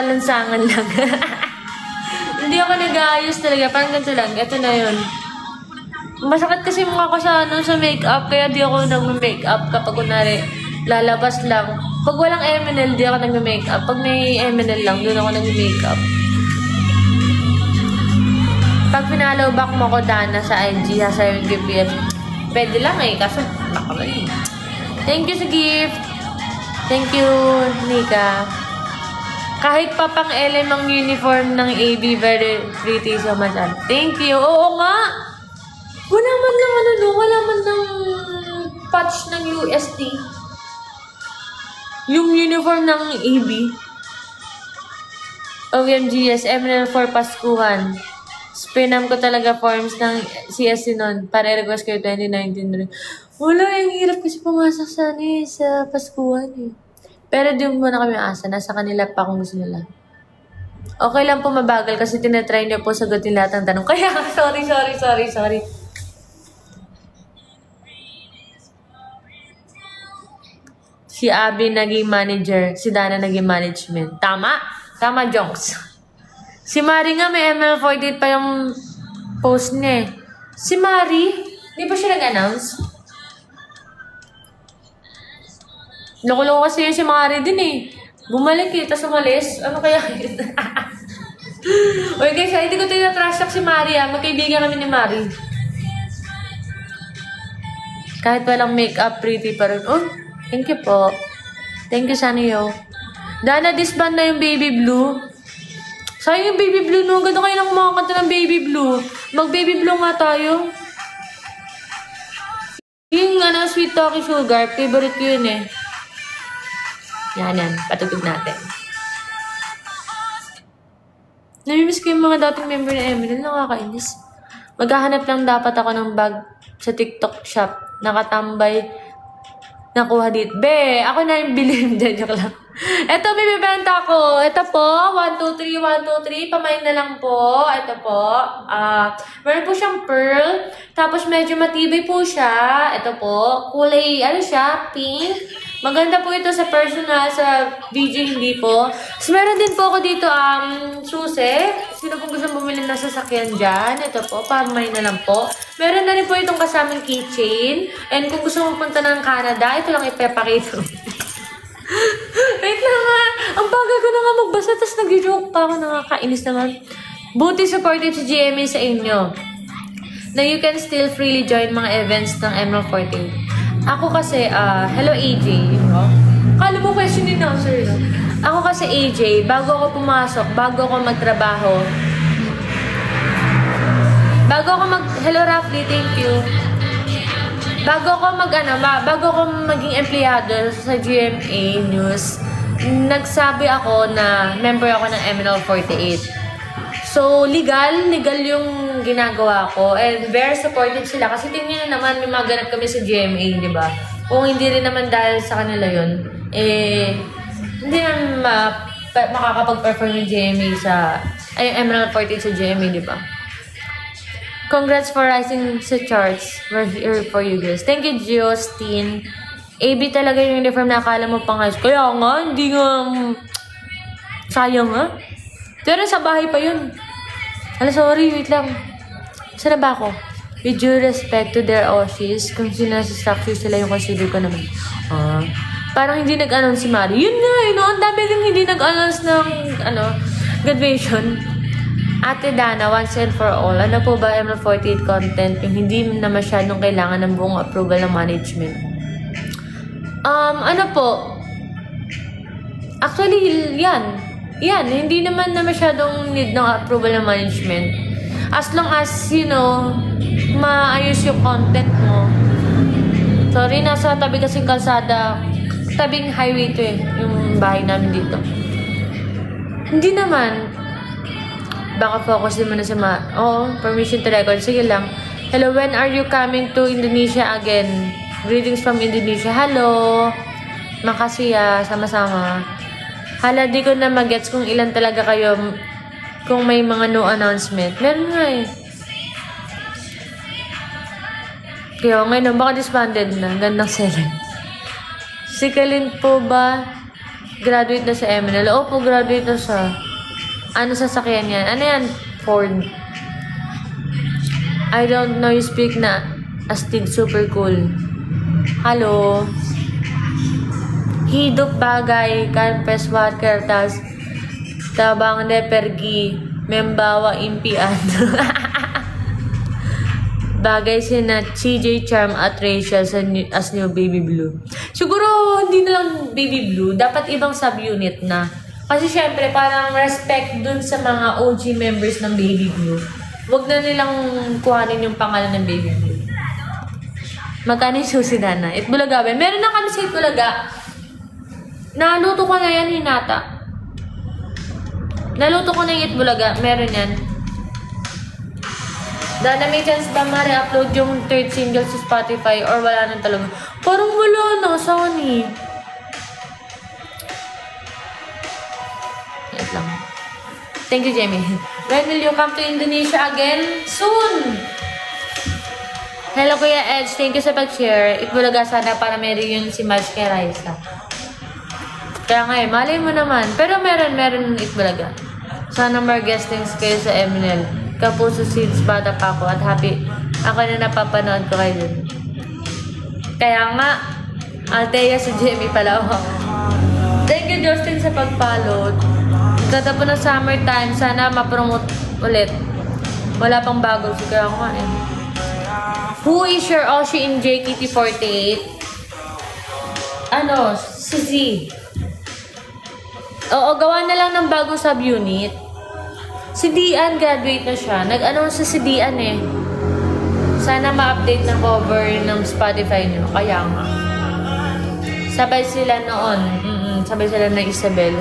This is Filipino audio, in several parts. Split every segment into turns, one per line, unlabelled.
lansangan lang. Hindi ako nag-aayos talaga. Parang ganito lang. Ito na yun. Masakit kasi mukha ko sa, sa makeup. Kaya di ako nag-makeup kapag kunwari lalabas lang. Pag walang MNL, di ako nag-makeup. Pag may MNL lang, doon ako nag-makeup. Pag pinalaw back mo ko, Dana, sa IG, sa yung gift, pwede lang eh. Kaso, nakamali. Thank you sa gift. Thank you, Nika. Kahit pa pang LM ang uniform ng AB, very pretty so much. Thank you. Oo nga. Wala man lang wala man lang patch ng UST. Yung uniform ng AB. OMGS, MNL4 Paskuhan. Spinam ko talaga forms ng CSC nun. Para i-request kayo 2019 rin. Wala, yung hirap kasi pumasok sa Paskuhan eh. Pero di muna kami asa. Nasa kanila pa kung gusto nila. Okay lang po mabagal kasi tinatry niyo po sagutin lahat ng tanong. Kaya, sorry. Si Abby naging manager. Si Dana naging management. Tama? Tama, Jonks. Si Mari nga may ML48 pa yung post niya eh. Si Mari, di ba siya nag-announce? Nakulong kasi yun si Mari din eh. Bumalik eh, tapos umalis. Ano kaya yun? Uy guys, hindi ko tinatrash talk si Mari ah. Magkaibigan kami ni Mari. Kahit walang makeup, pretty pa rin. Oh, thank you po. Thank you, Sanyo. Dana, disband na yung baby blue. Sayang yung baby blue, no? Ganda kayo nang kumakanta ng baby blue. Mag-baby blue nga tayo. Yung Sweet Talkie Sugar, favorite ko yun eh. Yan. Patutog natin. Namimiss ko yung mga dating member na Emily. Nakakainis. Maghahanap lang dapat ako ng bag sa TikTok shop. Nakatambay. Nakuha dito. Be, ako na yung bilhin. Joke lang. Ito, may bibenta ko. Ito po. 1, 2, 3. Pamain na lang po. Ito po. Meron po siyang pearl. Tapos medyo matibay po siya. Ito po. Kulay, siya? Pink. Maganda po ito sa personal, sa video hindi po. So, meron din po ako dito, susi. Sino pong gusto bumili ng sasakyan dyan? Ito po, pamay na lang po. Meron na rin po itong kasamang keychain. And kung gusto mo punta ng Canada, ito lang ipapakita. Wait lang nga. Ang bagal ko na nga magbasa, tapos nag-joke pa ako, nakakainis naman. Buti supportive si GMA sa inyo. Na you can still freely join mga events ng ML48. Ako kasi, hello AJ, Kala mo question din ako, sir. Ako kasi AJ, bago ako pumasok, bago ako magtrabaho, hello Rafli, thank you. Bago ako maging empleyado sa GMA News, nagsabi ako na member ako ng MNL48. So, legal yung ginagawa ko. And very supportive sila. Kasi tingnan na naman, may maganap kami sa GMA, di ba? Kung hindi rin naman dahil sa kanila yun, hindi naman makakapag-perform yung GMA MNL48 sa GMA, di ba? Congrats for rising sa charts. We're here for you guys. Thank you, Justin. AB talaga yung uniform na akala mo pang high school. Kaya nga, hindi nga... Sayang nga. Pero sa bahay pa yun. Sorry, wait lang. Saan na ba ako? With due respect to their office, kung sinasasakyo sila yung consider ko naman. Parang hindi nag-announce si Mari. Yun nga, ang dami din hindi nag-announce ng, graduation. Ate Dana, once and for all, ano po ba ML48 content yung hindi na masyadong kailangan ng buong approval ng management? Ano po? Actually, yan, hindi naman na masyadong need ng approval ng management. As long as, maayos yung content mo. Sorry, nasa tabi kasing kalsada, tabing highway to yung bahay namin dito. Hindi naman. Baka focus din mo na sa permission to record. Sige lang. Hello, when are you coming to Indonesia again? Greetings from Indonesia. Hello. Makasih sama-sama. Hala, di ko na magets kung ilan talaga kayo kung may mga no announcement. Meron nga eh. Kaya ngayon, baka disbanded na. Gandang selling. Si Kalin po ba Graduate na sa MNL. Opo, graduate na sa... Ano sasakyan yan? Ano yan? Ford. I don't know you speak na astig super cool. Hello. Hidup bagay kan peswat kertas tabang de pergi membawa impian. Bagay sina CJ Charm at Rachel as new Baby Blue. Siguro hindi na lang Baby Blue, dapat ibang subunit na. Kasi syempre parang respect dun sa mga OG members ng Baby Blue. Wag na nilang kuhanin yung pangalan ng Baby Blue. Magkano yung susi Dana? Itbulaga ba? Meron na kami sa Itbulaga. Naluto ko na yan, Hinata. Naluto ko na yung Itbulaga. Meron yan. Dana, may chance ba ma-re-upload yung third single sa Spotify or wala nang talaga? Parang wala na, Sony. Wait lang. Thank you, Jamie. When will you come to Indonesia again? Soon! Hello, Kuya Edge. Thank you sa pag-share. Itbulaga sana para meron yung si Madge kay Raisa. Kaya nga malay mo naman. Pero meron Itbulaga. Sana more guestings kayo sa MNL. Kapuso since bata pa ako at happy ako na napapanood ko kayo dun. Kaya nga, Althea si Jamie pala ako. Thank you, Justin, sa pag-follow. Ganda po ng summertime. Sana ma-promote ulit. Wala pang bago. Siguro ako nga eh. Who is your Oshi in JKT48? Ano? Si Z. Oo, gawa na lang ng bagong subunit. Si Dian, graduate na siya. Nag-announce si Dian eh. Sana ma-update ng cover ng Spotify nyo. Kaya nga. Sabay sila noon. Sabay sila na Isabel.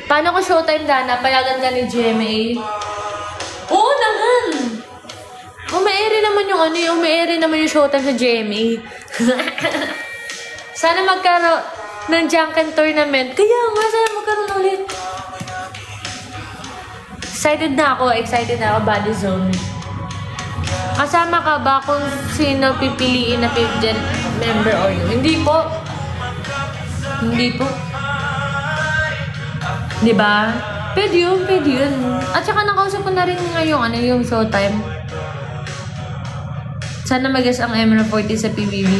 Paano ko showtime, Dana? Payagan ka ni GMA? Oo naman! Umaere naman yung umaere naman yung showtime sa GMA. Sana magkaroon ng Junkin tournament. Kaya nga, sana magkaroon ulit. Excited na ako, Body Zone. Kasama ka ba kung sino pipiliin na 5th gen member or no? Hindi po. Diba? Pwede yun. At saka nakausap ko na rin ngayong yung showtime. Sana mag-guess ang MR40 sa PBB.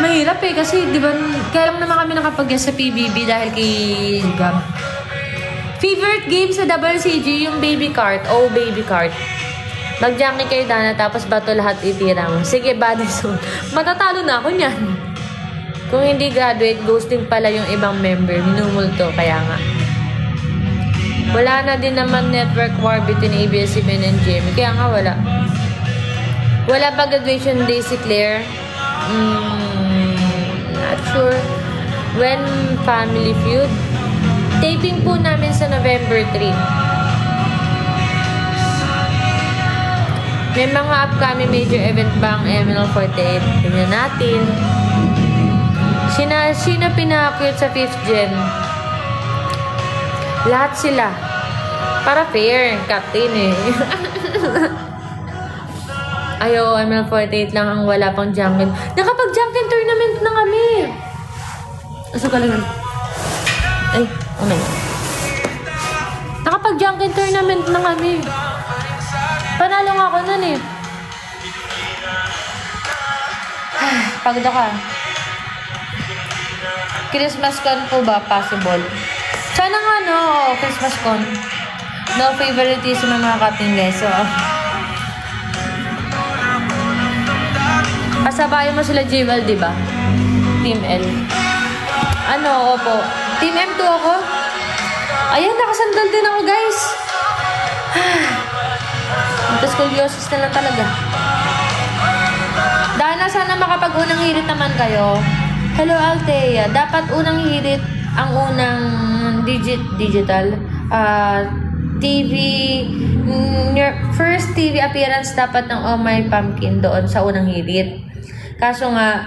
Mahirap eh, kasi diba, kaya lang naman kami nakapag-guess sa PBB dahil kay Gab. Favorite game sa WCG, yung baby cart. Oh, baby cart. Mag-junkie kayo, Dana, tapos bato lahat itira mo. Sige, Body Zone. Matatalo na ako niyan. Kung hindi graduate, ghosting pala yung ibang member. Minumulto, kaya nga. Wala na din naman network war between ABS-CBN and Jamie. Kaya nga, wala. Wala ba graduation day si Claire? Not sure. When Family Feud? Taping po namin sa November 3. May mga upcoming major event ba ang ML48? Tingnan natin. Sino pinaka-cute sa 5th gen? Lahat sila. Para fair, captain eh. Ayo, ML48 lang ang wala pang Junkin. Nakapag-Junkin tournament na kami. Aso ka lang. Ay, oh my God. Nakapag-Junkin tournament na kami. Panalo nga ako nun eh. Pagod ako. Christmas con po ba? Possible. Sana nga no, Christmas con. No favoritism ng mga Captain Leso. Kasabayan mo sila Jewel, di ba? Team L. Ano, opo. Team M2 ako. Ayan, nakasandal din ako, guys. Tapos scoliosis na lang talaga. Dana, sana makapag-unang hirit naman kayo. Hello, Althea. Dapat unang hirit ang unang digital TV, your first TV appearance dapat ng Oh My Pumpkin doon sa unang hirit. Kaso nga,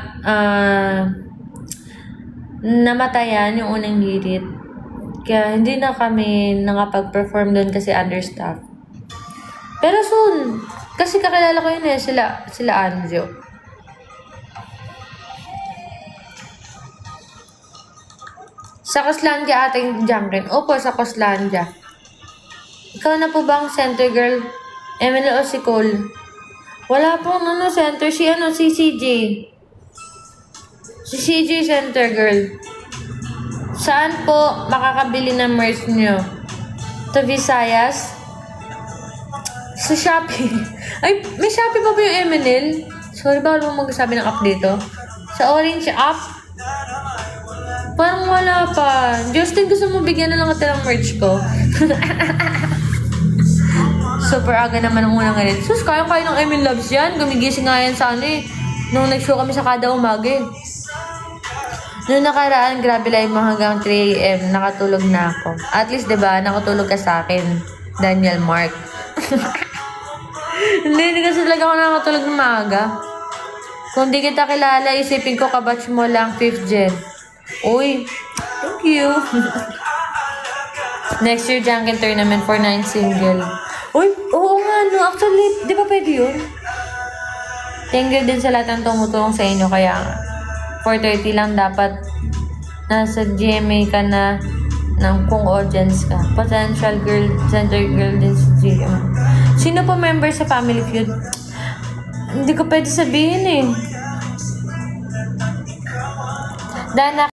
namatayan yung unang hirit. Kaya hindi na kami nakapag-perform doon kasi understaff. Pero soon, kasi kakilala ko yun eh, sila Anjo. Sa Coslandia ating Junkin. Opo, sa Coslandia. Ikaw na po ba ang center girl? Emily o si Cole? Wala pong center. Si CJ. Si CJ center girl. Saan po makakabili ng merch nyo? Sa Visayas? Sa Shopee. Ay, may Shopee pa ba yung Eminil? Sorry, bawal mo magsabi ng app dito. Sa Orange app? Parang wala pa. Justin, gusto mo bigyan na lang natin ng merch ko? Super aga naman ang unang ganit. Sus, kaya-kaya ng Emil Loves yan. Gumigising nga yan sa nung nag-show kami sa kada umaga eh. Noong nakaraan, grabe live mo hanggang 3 AM. Nakatulog na ako. At least, diba, nakatulog ka sa akin. Daniel Mark. Hindi kasi talaga ako nakatulog ng maaga. Kung di kita kilala, isipin ko kabatch mo lang 5th gen. Uy, thank you. Next year, Junkin Tournament for 9 single. Uy, oo nga, no. Actually, di ba pwede yun? Thank you din sa lahat ng tumutulong sa inyo. Kaya 4:30 lang dapat nasa GMA ka na ng kung audience ka. Potential girl, center girl din sa GMA. Sino po member sa Family Feud? Hindi ko pwede sabihin eh. Dana,